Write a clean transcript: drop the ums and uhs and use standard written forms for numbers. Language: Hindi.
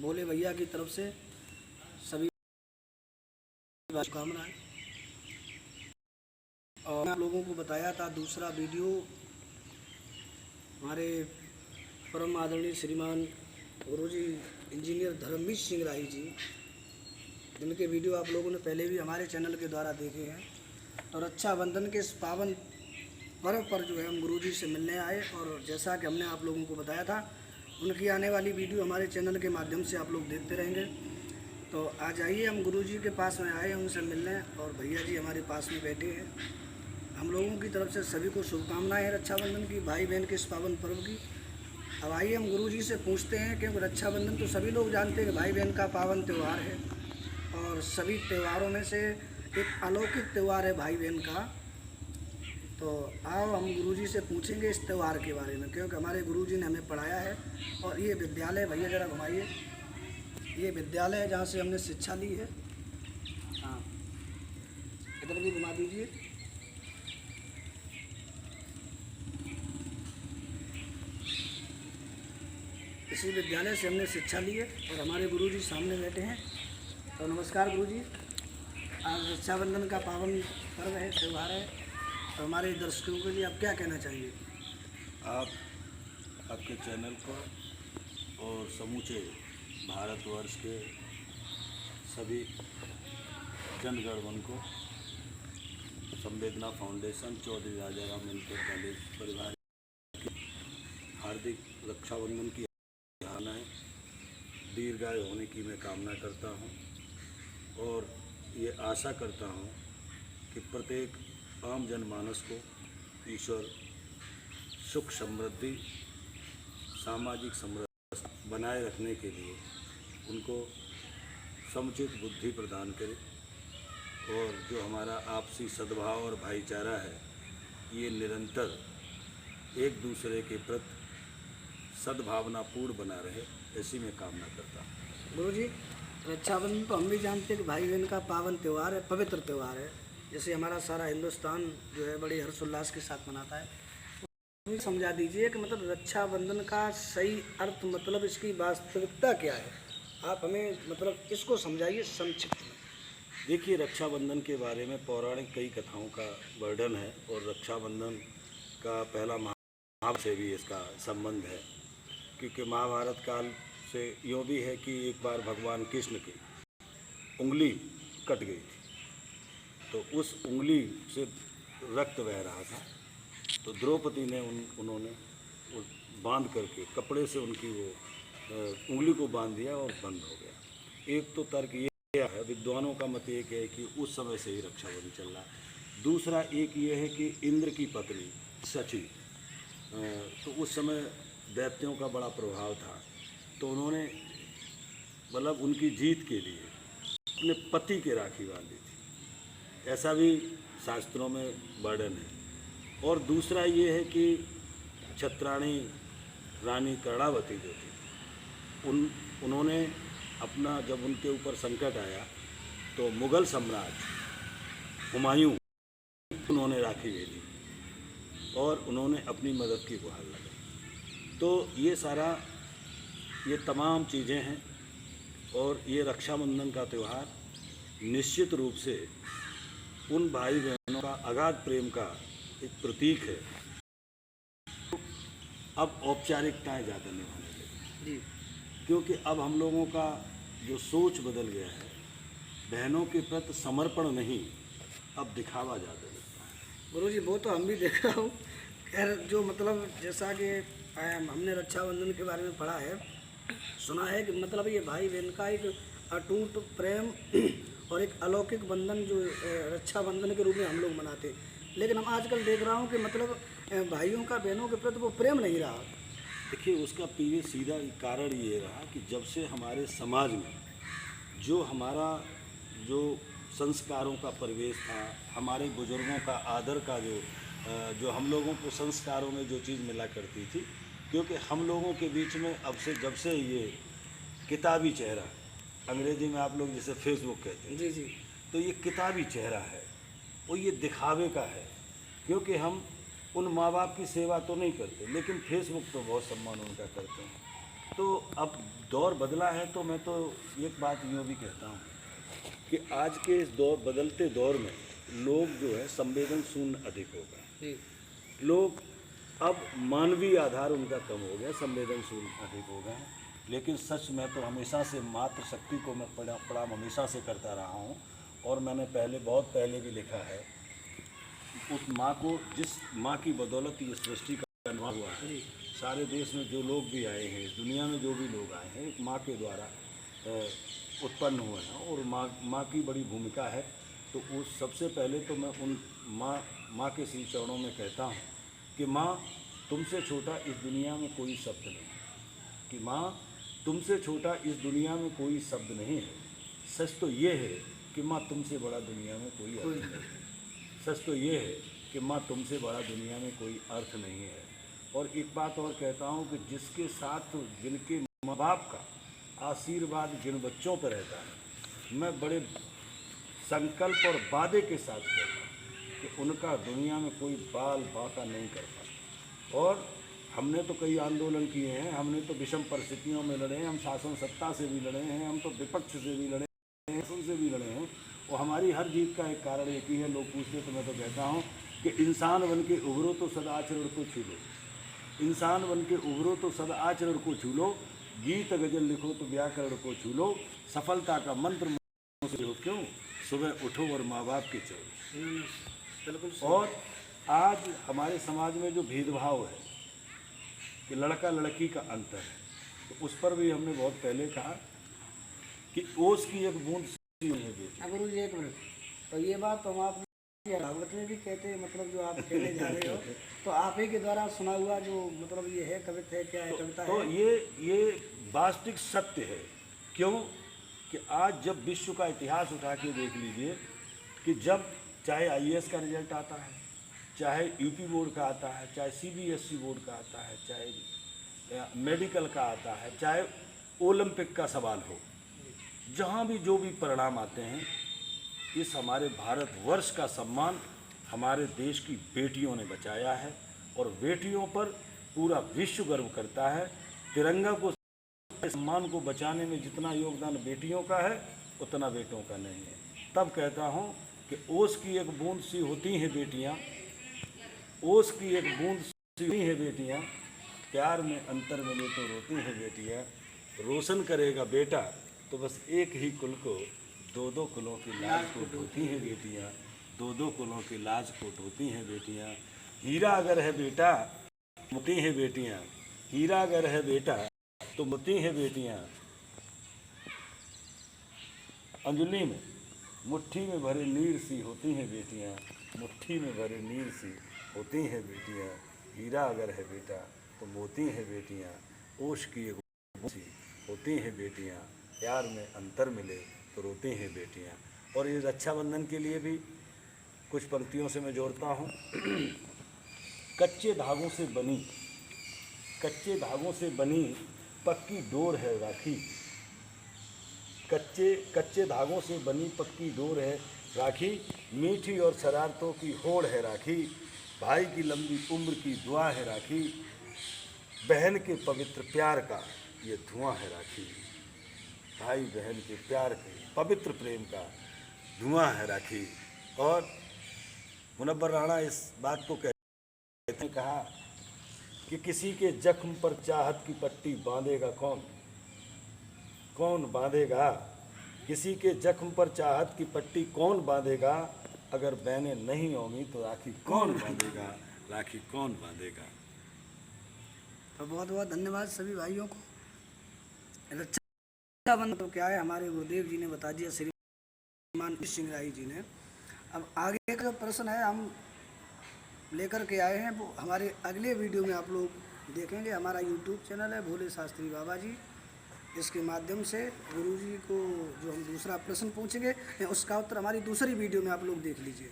भोले भैया की तरफ से सभी शुभकामनाएं। और मैं आप लोगों को बताया था दूसरा वीडियो हमारे परम आदरणीय श्रीमान गुरुजी इंजीनियर धर्मवीर सिंह राही जी, जिनके वीडियो आप लोगों ने पहले भी हमारे चैनल के द्वारा देखे हैं। तो रक्षाबंधन के इस पावन पर्व पर जो है हम गुरुजी से मिलने आए, और जैसा कि हमने आप लोगों को बताया था उनकी आने वाली वीडियो हमारे चैनल के माध्यम से आप लोग देखते रहेंगे। तो आज आइए, हम गुरुजी के पास में आए हैं उनसे मिलने, और भैया जी हमारे पास में बैठे हैं। हम लोगों की तरफ से सभी को शुभकामनाएं हैं रक्षाबंधन की, भाई बहन के इस पावन पर्व की। अब आइए हम गुरुजी से पूछते हैं, क्योंकि रक्षाबंधन तो सभी लोग जानते हैं कि भाई बहन का पावन त्यौहार है, और सभी त्योहारों में से एक अलौकिक त्यौहार है भाई बहन का। तो आओ हम गुरुजी से पूछेंगे इस त्यौहार के बारे में, क्योंकि हमारे गुरुजी ने हमें पढ़ाया है। और ये विद्यालय, भैया ज़रा घुमाइए, ये विद्यालय है जहाँ से हमने शिक्षा ली है। हाँ, इधर भी घुमा दीजिए। इसी विद्यालय से हमने शिक्षा ली है, और हमारे गुरुजी सामने बैठे हैं। तो नमस्कार गुरुजी, आज रक्षाबंधन का पावन पर्व है, त्यौहार है, तो हमारे दर्शकों के लिए आप क्या कहना चाहिए? आपके चैनल को और समूचे भारतवर्ष के सभी जनगणमन को संवेदना फाउंडेशन चौधरी राजा राम इंटर कॉलेज परिवार की हार्दिक रक्षाबंधन की भावनाएं दीर्घायु होने की मैं कामना करता हूं, और ये आशा करता हूं कि प्रत्येक आम जनमानस को ईश्वर सुख समृद्धि सामाजिक समृद्धि बनाए रखने के लिए उनको समुचित बुद्धि प्रदान करे, और जो हमारा आपसी सद्भाव और भाईचारा है ये निरंतर एक दूसरे के प्रति सद्भावनापूर्ण बना रहे, ऐसी मैं कामना करता हूँ। गुरुजी, रक्षाबंधन तो हम भी जानते हैं कि भाई बहन का पावन त्यौहार है, पवित्र त्यौहार है, जैसे हमारा सारा हिंदुस्तान जो है बड़ी हर्षोल्लास के साथ मनाता है। तो समझा दीजिए कि मतलब रक्षाबंधन का सही अर्थ, मतलब इसकी वास्तविकता क्या है, आप हमें मतलब इसको समझाइए संक्षिप्त में। देखिए, रक्षाबंधन के बारे में पौराणिक कई कथाओं का वर्णन है, और रक्षाबंधन का पहला महाभारत से भी इसका संबंध है, क्योंकि महाभारत काल से यूँ भी है कि एक बार भगवान कृष्ण की उंगली कट गई थी, तो उस उंगली से रक्त बह रहा था, तो द्रौपदी ने उन्होंने बांध करके कपड़े से उनकी वो उंगली को बांध दिया और बंद हो गया। एक तो तर्क ये है, विद्वानों का मत एक है कि उस समय से ही रक्षाबंधन चल रहा है। दूसरा एक ये है कि इंद्र की पत्नी शची, तो उस समय दैत्यों का बड़ा प्रभाव था, तो उन्होंने मतलब उनकी जीत के लिए अपने पति के राखी बांधी थी, ऐसा भी शास्त्रों में वर्णन है। और दूसरा ये है कि छत्राणी रानी कर्णावती जो थी, उन्होंने अपना, जब उनके ऊपर संकट आया तो मुग़ल सम्राट हुमायूं उन्होंने राखी भेजी और उन्होंने अपनी मदद की गुहार लगाई। तो ये तमाम चीज़ें हैं, और ये रक्षाबंधन का त्यौहार निश्चित रूप से उन भाई बहनों का अगाध प्रेम का एक प्रतीक है। अब औपचारिकताएं ज़्यादा निभाने लगी, क्योंकि अब हम लोगों का जो सोच बदल गया है, बहनों के प्रति समर्पण नहीं, अब दिखावा ज़्यादा लगता है। गुरुजी, वो तो हम भी देख रहा हूँ। खैर, जो मतलब जैसा कि हमने रक्षाबंधन के बारे में पढ़ा है, सुना है कि मतलब ये भाई बहन का एक अटूट प्रेम और एक अलौकिक बंधन जो रक्षाबंधन के रूप में हम लोग मनाते हैं। लेकिन हम आजकल देख रहा हूँ कि मतलब भाइयों का बहनों के प्रति वो प्रेम नहीं रहा। देखिए, उसका पीछे सीधा कारण ये रहा कि जब से हमारे समाज में जो संस्कारों का परिवेश था, हमारे बुजुर्गों का आदर का जो हम लोगों को संस्कारों में जो चीज़ मिला करती थी, क्योंकि हम लोगों के बीच में जब से ये किताबी चेहरा, अंग्रेजी में आप लोग जैसे फेसबुक कहते हैं, जी, तो ये किताबी चेहरा है, वो ये दिखावे का है। क्योंकि हम उन माँ बाप की सेवा तो नहीं करते, लेकिन फेसबुक तो बहुत सम्मान उनका करते हैं। तो अब दौर बदला है, तो मैं तो एक बात यूँ भी कहता हूँ कि आज के इस बदलते दौर में लोग जो है संवेदनशील अधिक हो गए। लोग अब मानवीय आधार उनका कम हो गया, संवेदनशील अधिक हो गए हैं। लेकिन सच में तो हमेशा से मातृशक्ति को मैं प्रणाम हमेशा से करता रहा हूँ, और मैंने बहुत पहले भी लिखा है, उस माँ को, जिस माँ की बदौलत ये सृष्टि का निर्माण हुआ है। सारे देश में जो लोग भी आए हैं, इस दुनिया में जो भी लोग आए हैं, एक माँ के द्वारा उत्पन्न हुए हैं, और माँ की बड़ी भूमिका है। तो उस सबसे पहले तो मैं उन माँ के श्री चरणों में कहता हूँ कि माँ, तुमसे छोटा इस दुनिया में कोई शब्द नहीं, कि माँ तुमसे छोटा इस दुनिया में कोई शब्द नहीं है। सच तो ये है कि माँ तुमसे बड़ा दुनिया में कोई अर्थ नहीं है। सच तो ये है कि माँ तुमसे बड़ा दुनिया में कोई अर्थ नहीं है। और एक बात और कहता हूँ कि जिसके साथ जिनके माँ बाप का आशीर्वाद जिन बच्चों पर रहता है, मैं बड़े संकल्प और वादे के साथ कहता हूँ कि उनका दुनिया में कोई बाल बाका नहीं कर पाता। और हमने तो कई आंदोलन किए हैं, हमने तो विषम परिस्थितियों में लड़े हैं, हम शासन सत्ता से भी लड़े हैं, हम तो विपक्ष से भी लड़े हैं, उनसे भी लड़े हैं। और हमारी हर जीत का एक कारण एक ही है। लोग पूछते तो मैं तो कहता हूँ कि इंसान बन के उभरो तो सदाचरण को छू लो, इंसान बन के उभरो तो सदाचरण को छू लो, गीत गजल लिखो तो व्याकरण को छू लो, सफलता का मंत्र हो क्यों, सुबह उठो और माँ बाप के चलो। बिल्कुल। और आज हमारे समाज में जो भेदभाव है कि लड़का लड़की का अंतर है, तो उस पर भी हमने बहुत पहले कहा कि ओस की एक बूंद सी है बेटी। गुरु जी एक मिनट, तो ये बात तो हम आप भागवत में भी कहते हैं, मतलब जो आप कहने जा रहे हो तो आप ही के द्वारा सुना हुआ जो मतलब ये है कविता है, क्या है कविता तो है? ये वास्तविक सत्य है। क्यों कि आज जब विश्व का इतिहास उठा के देख लीजिए कि जब चाहे IAS का रिजल्ट आता है, चाहे यूपी बोर्ड का आता है, चाहे CBSE बोर्ड का आता है, चाहे मेडिकल का आता है, चाहे ओलंपिक का सवाल हो, जहाँ भी जो भी परिणाम आते हैं, इस हमारे भारतवर्ष का सम्मान हमारे देश की बेटियों ने बचाया है। और बेटियों पर पूरा विश्व गर्व करता है। तिरंगा को, सम्मान को बचाने में जितना योगदान बेटियों का है उतना बेटों का नहीं है। तब कहता हूँ कि ओस की एक बूंद सी होती हैं बेटियाँ, ओस की एक बूंद सी होती हैं बेटियाँ, प्यार में अंतर मिले तो रोती हैं बेटियाँ। रोशन करेगा बेटा तो बस एक ही कुल को, दो दो कुलों की लाज को ढोती हैं बेटियाँ, दो दो कुलों की लाज को ढोती हैं बेटियाँ। हीरा अगर है बेटा मोती हैं बेटियाँ, हीरा अगर है बेटा तो मोती हैं बेटियाँ। अंजलि में मुट्ठी में भरे नीर सी होती हैं बेटियाँ, मुट्ठी में भरे नीर सी होती हैं बेटियाँ। हीरा अगर है बेटा तो मोती हैं बेटियाँ, ओश की एक सी होती हैं बेटियाँ। प्यार में अंतर मिले तो रोती हैं बेटियाँ। और ये रक्षाबंधन के लिए भी कुछ पंक्तियों से मैं जोड़ता हूँ। कच्चे धागों से बनी, कच्चे धागों से बनी पक्की डोर है राखी, कच्चे धागों से बनी पक्की डोर है राखी, मीठी और शरारतों की होड़ है राखी, भाई की लंबी उम्र की दुआ है राखी, बहन के पवित्र प्यार का ये धुआं है राखी, भाई बहन के प्यार के पवित्र प्रेम का धुआं है राखी। और मुनव्वर राणा इस बात को कहते हैं, कहा कि किसी के जख्म पर चाहत की पट्टी बांधेगा कौन, कौन बांधेगा, किसी के जख्म पर चाहत की पट्टी कौन बांधेगा, अगर बहनें नहीं होंगी तो राखी कौन बांधेगा, राखी कौन बांधेगा। तो बहुत बहुत धन्यवाद सभी भाइयों को। रक्षाबंधन तो क्या है, हमारे गुरुदेव जी ने बता दिया, श्रीमान सिंह राही जी ने। अब आगे का प्रश्न है हम लेकर के आए हैं, वो हमारे अगले वीडियो में आप लोग देखेंगे। हमारा YouTube चैनल है भोले शास्त्री बाबा जी, इसके माध्यम से गुरु जी को जो हम दूसरा प्रश्न पूछेंगे उसका उत्तर हमारी दूसरी वीडियो में आप लोग देख लीजिए।